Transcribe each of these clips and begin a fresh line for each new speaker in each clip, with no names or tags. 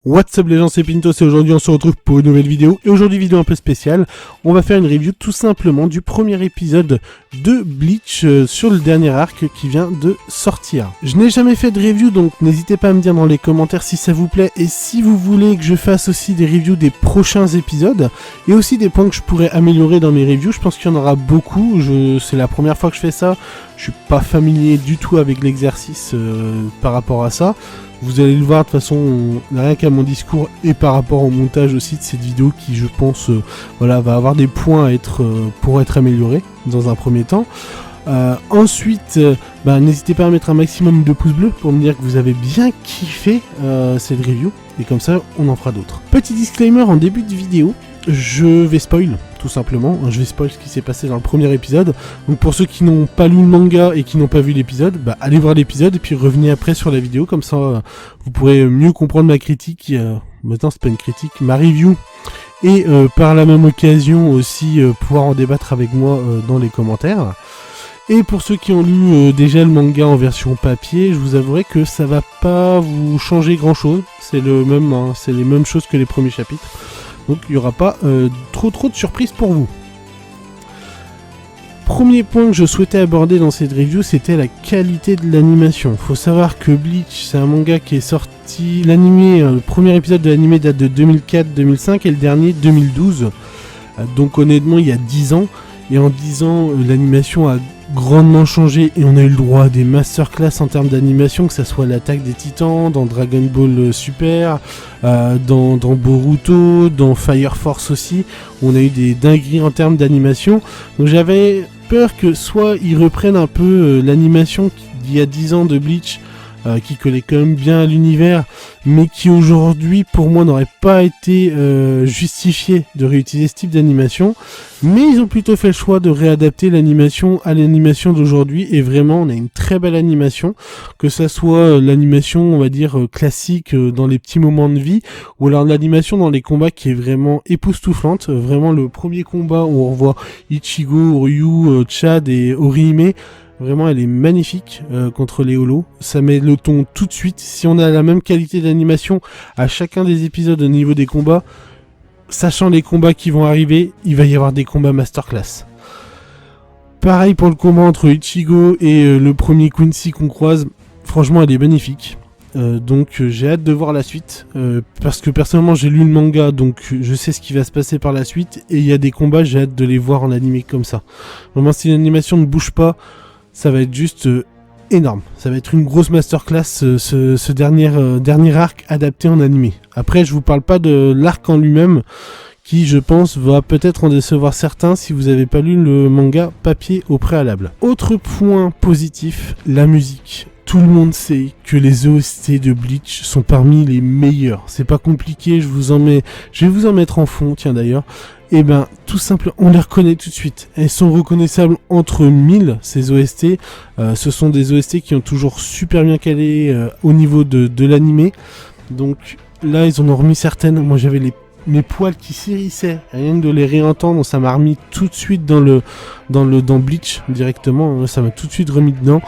What's up les gens, c'est Pintos et aujourd'hui on se retrouve pour une nouvelle vidéo. Et aujourd'hui vidéo un peu spéciale, on va faire une review tout simplement du premier épisode de Bleach sur le dernier arc qui vient de sortir. Je n'ai jamais fait de review donc n'hésitez pas à me dire dans les commentaires si ça vous plaît et si vous voulez que je fasse aussi des reviews des prochains épisodes et aussi des points que je pourrais améliorer dans mes reviews. Je pense qu'il y en aura beaucoup, c'est la première fois que je fais ça, je suis pas familier du tout avec l'exercice par rapport à ça. Vous allez le voir de toute façon, rien qu'à mon discours et par rapport au montage aussi de cette vidéo qui je pense va avoir des points à être, pour être amélioré dans un premier temps. Ensuite, n'hésitez pas à mettre un maximum de pouces bleus pour me dire que vous avez bien kiffé cette review et comme ça on en fera d'autres. Petit disclaimer en début de vidéo, je vais spoil tout simplement, je vais spoil ce qui s'est passé dans le premier épisode. Donc pour ceux qui n'ont pas lu le manga et qui n'ont pas vu l'épisode, allez voir l'épisode et puis revenez après sur la vidéo, comme ça vous pourrez mieux comprendre ma critique, maintenant c'est pas une critique, ma review, et par la même occasion aussi pouvoir en débattre avec moi dans les commentaires. Et pour ceux qui ont lu déjà le manga en version papier, je vous avouerai que ça va pas vous changer grand chose, c'est le même, c'est les mêmes choses que les premiers chapitres. Donc il n'y aura pas trop de surprises pour vous. Premier point que je souhaitais aborder dans cette review, c'était la qualité de l'animation. Faut savoir que Bleach, c'est un manga qui est sorti, l'animé, le premier épisode de l'animé date de 2004-2005 et le dernier 2012. Donc honnêtement il y a 10 ans. Et en 10 ans, l'animation a grandement changé et on a eu le droit à des masterclass en termes d'animation, que ça soit l'attaque des titans, dans Dragon Ball Super, dans Boruto, dans Fire Force aussi. On a eu des dingueries en termes d'animation. Donc j'avais peur que soit ils reprennent un peu l'animation d'il y a 10 ans de Bleach, qui collait quand même bien à l'univers, mais qui aujourd'hui pour moi n'aurait pas été justifié de réutiliser ce type d'animation, mais ils ont plutôt fait le choix de réadapter l'animation à l'animation d'aujourd'hui, et vraiment on a une très belle animation, que ça soit l'animation on va dire classique dans les petits moments de vie, ou alors l'animation dans les combats qui est vraiment époustouflante. Vraiment le premier combat où on revoit Ichigo, Ryu, Chad et Orihime, vraiment elle est magnifique contre les holos, ça met le ton tout de suite. Si on a la même qualité d'animation à chacun des épisodes au niveau des combats, sachant les combats qui vont arriver, il va y avoir des combats masterclass. Pareil pour le combat entre Ichigo et le premier Quincy qu'on croise, franchement elle est magnifique. Donc j'ai hâte de voir la suite, parce que personnellement j'ai lu le manga, donc je sais ce qui va se passer par la suite, et il y a des combats, j'ai hâte de les voir en animé comme ça. Vraiment si l'animation ne bouge pas, ça va être juste énorme. Ça va être une grosse masterclass ce dernier arc adapté en animé. Après, je vous parle pas de l'arc en lui-même, qui, je pense, va peut-être en décevoir certains si vous n'avez pas lu le manga papier au préalable. Autre point positif, la musique. Tout le monde sait que les OST de Bleach sont parmi les meilleurs. C'est pas compliqué, je vais vous en mettre en fond, tiens d'ailleurs. Et tout simplement, on les reconnaît tout de suite. Elles sont reconnaissables entre 1000, ces OST. Ce sont des OST qui ont toujours super bien calé au niveau de l'animé. Donc là, ils en ont remis certaines. Moi, j'avais mes poils qui s'hérissaient. Rien que de les réentendre, ça m'a remis tout de suite dans Bleach directement. Ça m'a tout de suite remis dedans.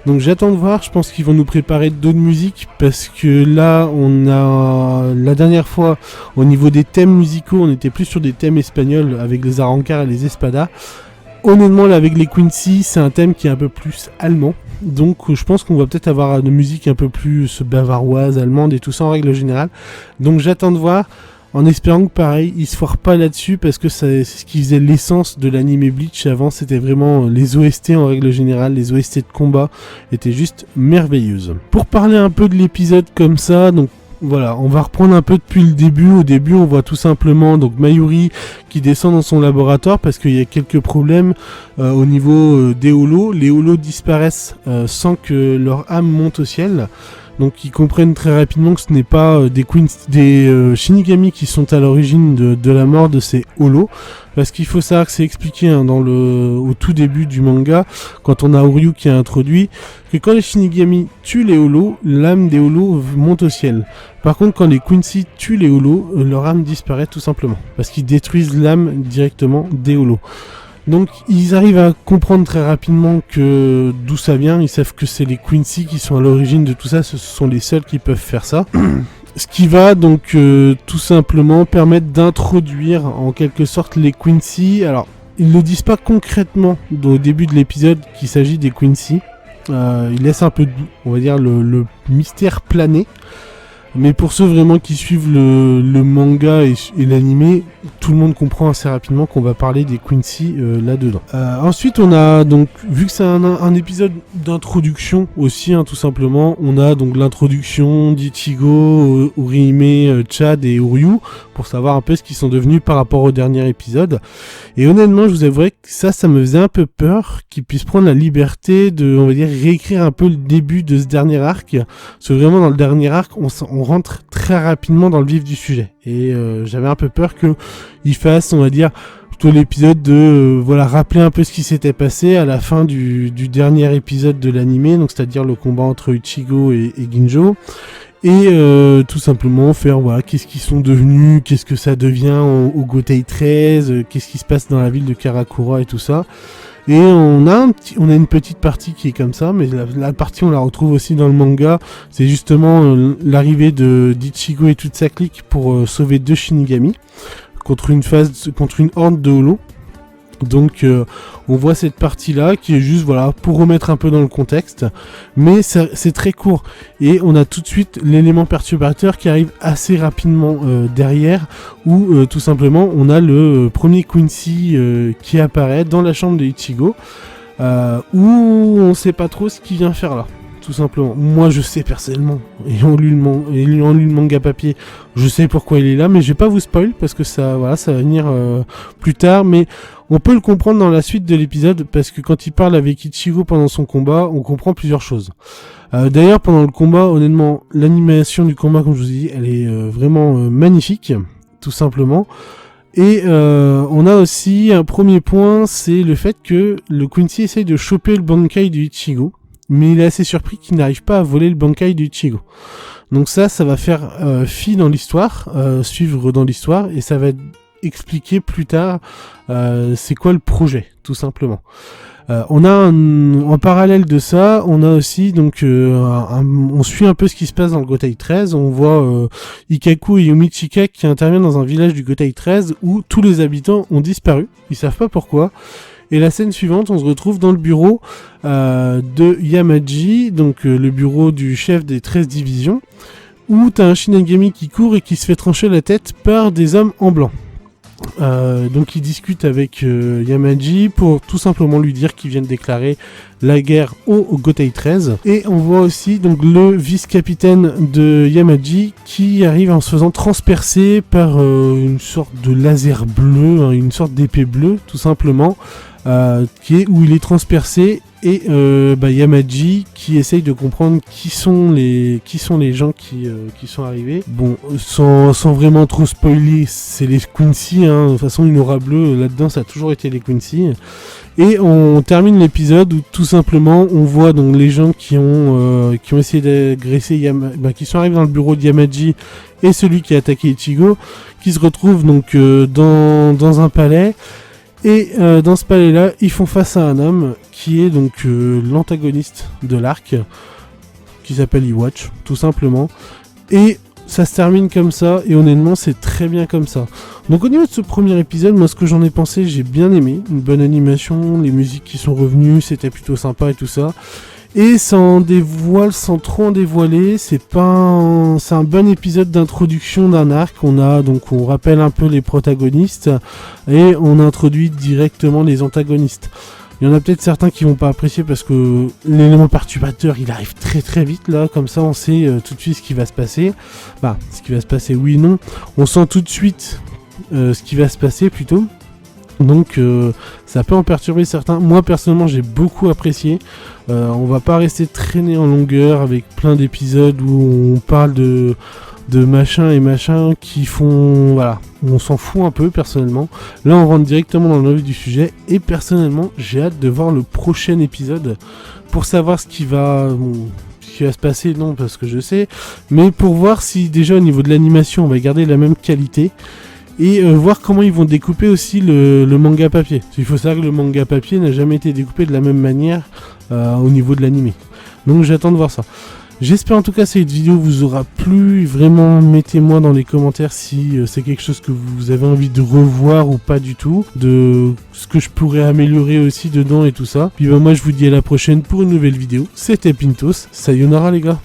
Donc j'attends de voir, je pense qu'ils vont nous préparer d'autres musiques, parce que là on a, la dernière fois au niveau des thèmes musicaux, on était plus sur des thèmes espagnols avec les arancars et les espadas. Honnêtement là avec les Quincy, c'est un thème qui est un peu plus allemand, donc je pense qu'on va peut-être avoir une musique un peu plus bavaroise, allemande et tout ça en règle générale. Donc j'attends de voir, en espérant que pareil, ils se foirent pas là-dessus, parce que c'est ce qui faisait l'essence de l'anime Bleach avant, c'était vraiment les OST en règle générale, les OST de combat étaient juste merveilleuses. Pour parler un peu de l'épisode comme ça, donc voilà, on va reprendre un peu depuis le début. Au début, on voit tout simplement donc Mayuri qui descend dans son laboratoire parce qu'il y a quelques problèmes au niveau des holos. Les holos disparaissent sans que leur âme monte au ciel. Donc ils comprennent très rapidement que ce n'est pas des Shinigami qui sont à l'origine de la mort de ces holos. Parce qu'il faut savoir que c'est expliqué au tout début du manga, quand on a Oryu qui a introduit, que quand les Shinigami tuent les holos, l'âme des holos monte au ciel. Par contre, quand les Quincy tuent les holos, leur âme disparaît tout simplement. Parce qu'ils détruisent l'âme directement des holos. Donc ils arrivent à comprendre très rapidement que d'où ça vient, ils savent que c'est les Quincy qui sont à l'origine de tout ça, ce sont les seuls qui peuvent faire ça. Ce qui va donc tout simplement permettre d'introduire en quelque sorte les Quincy. Alors, ils ne le disent pas concrètement au début de l'épisode qu'il s'agit des Quincy. Ils laissent un peu, on va dire, le mystère planer. Mais pour ceux vraiment qui suivent le manga et l'animé, tout le monde comprend assez rapidement qu'on va parler des Quincy là-dedans. Ensuite, on a donc, vu que c'est un épisode d'introduction aussi, tout simplement, on a donc l'introduction d'Ichigo, Urihime, Chad et Uryu, pour savoir un peu ce qu'ils sont devenus par rapport au dernier épisode. Et honnêtement, je vous avouerai que ça me faisait un peu peur qu'ils puissent prendre la liberté de, on va dire, réécrire un peu le début de ce dernier arc. Parce que vraiment, dans le dernier arc, on rentre très rapidement dans le vif du sujet. Et j'avais un peu peur qu'il fasse, on va dire, plutôt l'épisode de rappeler un peu ce qui s'était passé à la fin du dernier épisode de l'animé, donc c'est-à-dire le combat entre Ichigo et Ginjo. Et tout simplement faire qu'est-ce qu'ils sont devenus, qu'est-ce que ça devient au Gotei 13, qu'est-ce qui se passe dans la ville de Karakura et tout ça. Et on a une petite partie qui est comme ça, mais la partie on la retrouve aussi dans le manga. C'est justement l'arrivée d'Ichigo et toute sa clique pour sauver 2 Shinigami contre une horde de Holo. Donc on voit cette partie-là qui est juste pour remettre un peu dans le contexte, mais c'est très court et on a tout de suite l'élément perturbateur qui arrive assez rapidement derrière, où tout simplement on a le premier Quincy qui apparaît dans la chambre de Ichigo, où on sait pas trop ce qu'il vient faire là. Tout simplement. Moi, je sais personnellement, ayant lu le manga papier, je sais pourquoi il est là, mais je vais pas vous spoil parce que ça va venir plus tard, mais on peut le comprendre dans la suite de l'épisode parce que quand il parle avec Ichigo pendant son combat, on comprend plusieurs choses. D'ailleurs, pendant le combat, honnêtement, l'animation du combat, comme je vous ai dit, elle est vraiment magnifique, tout simplement. Et on a aussi un premier point, c'est le fait que le Quincy essaye de choper le Bankai du Ichigo, mais il est assez surpris qu'il n'arrive pas à voler le Bankai du Ichigo. Donc ça va faire fi dans l'histoire, suivre dans l'histoire, et ça va expliquer plus tard c'est quoi le projet, tout simplement. On a en parallèle de ça, on a aussi donc on suit un peu ce qui se passe dans le Gotei 13. On voit Ikkaku et Yumichika qui interviennent dans un village du Gotei 13 où tous les habitants ont disparu. Ils savent pas pourquoi. Et la scène suivante, on se retrouve dans le bureau de Yamaji, donc le bureau du chef des 13 divisions, où t'as un Shinigami qui court et qui se fait trancher la tête par des hommes en blanc. Donc il discute avec Yamaji pour tout simplement lui dire qu'ils viennent déclarer la guerre au Gotei 13. Et on voit aussi donc le vice-capitaine de Yamaji qui arrive en se faisant transpercer par une sorte de laser bleu, une sorte d'épée bleue tout simplement, où il est transpercé. Et Yamaji qui essaye de comprendre qui sont les gens qui sont arrivés. Bon, sans vraiment trop spoiler, c'est les Quincy, de toute façon une aura bleue là-dedans, ça a toujours été les Quincy. Et on termine l'épisode où tout simplement on voit donc les gens qui ont essayé d'agresser qui sont arrivés dans le bureau de Yamaji et celui qui a attaqué Ichigo, qui se retrouvent donc dans un palais. Et dans ce palais-là, ils font face à un homme qui est donc l'antagoniste de l'arc, qui s'appelle Iwatch, tout simplement. Et ça se termine comme ça, et honnêtement, c'est très bien comme ça. Donc au niveau de ce premier épisode, moi ce que j'en ai pensé, j'ai bien aimé. Une bonne animation, les musiques qui sont revenues, c'était plutôt sympa et tout ça. Et sans trop en dévoiler, c'est un bon épisode d'introduction d'un arc. On rappelle un peu les protagonistes et on introduit directement les antagonistes. Il y en a peut-être certains qui vont pas apprécier parce que l'élément perturbateur il arrive très très vite là, comme ça on sait tout de suite ce qui va se passer. Ce qui va se passer, oui non. On sent tout de suite ce qui va se passer plutôt. Donc ça peut en perturber certains. Moi personnellement j'ai beaucoup apprécié. On va pas rester traîné en longueur avec plein d'épisodes où on parle de machin et machin qui font... on s'en fout un peu personnellement. Là on rentre directement dans le vif du sujet et personnellement j'ai hâte de voir le prochain épisode pour savoir ce qui va se passer, non parce que je sais, mais pour voir si déjà au niveau de l'animation on va garder la même qualité. Et voir comment ils vont découper aussi le manga papier. Il faut savoir que le manga papier n'a jamais été découpé de la même manière au niveau de l'animé. Donc j'attends de voir ça. J'espère en tout cas que cette vidéo vous aura plu. Vraiment, mettez-moi dans les commentaires si c'est quelque chose que vous avez envie de revoir ou pas du tout, de ce que je pourrais améliorer aussi dedans et tout ça. Puis moi je vous dis à la prochaine pour une nouvelle vidéo. C'était Pintos, sayonara les gars.